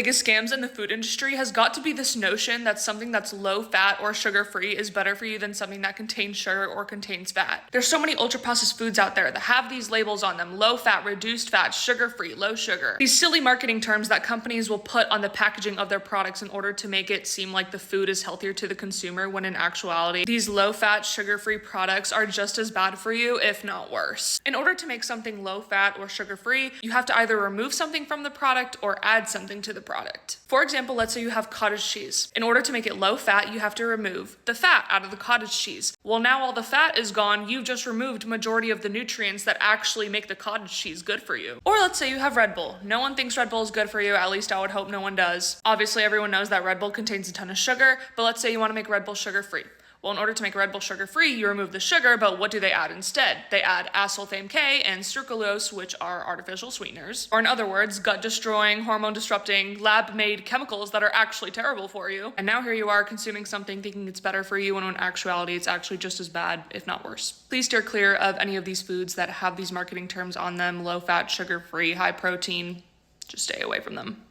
biggest scams in the food industry has got to be this notion that something that's low fat or sugar free is better for you than something that contains sugar or contains fat. There's so many ultra processed foods out there that have these labels on them: low fat, reduced fat, sugar free, low sugar. These silly marketing terms that companies will put on the packaging of their products in order to make it seem like the food is healthier to the consumer, when in actuality, these low fat, sugar free products are just as bad for you, if not worse. In order to make something low fat or sugar free, you have to either remove something from the product or add something to the product. For example, let's say you have cottage cheese. In order to make it low fat, you have to remove the fat out of the cottage cheese. Well, now all the fat is gone, you've just removed majority of the nutrients that actually make the cottage cheese good for you. Or let's say you have Red Bull. No one thinks Red Bull is good for you, at least I would hope no one does. Obviously, everyone knows that Red Bull contains a ton of sugar, but let's say you want to make Red Bull sugar free. Well, in order to make Red Bull sugar-free, you remove the sugar, but what do they add instead? They add aspartame K and sucralose, which are artificial sweeteners. Or in other words, gut-destroying, hormone-disrupting, lab-made chemicals that are actually terrible for you. And now here you are consuming something thinking it's better for you, when in actuality, it's actually just as bad, if not worse. Please steer clear of any of these foods that have these marketing terms on them: low-fat, sugar-free, high-protein. Just stay away from them.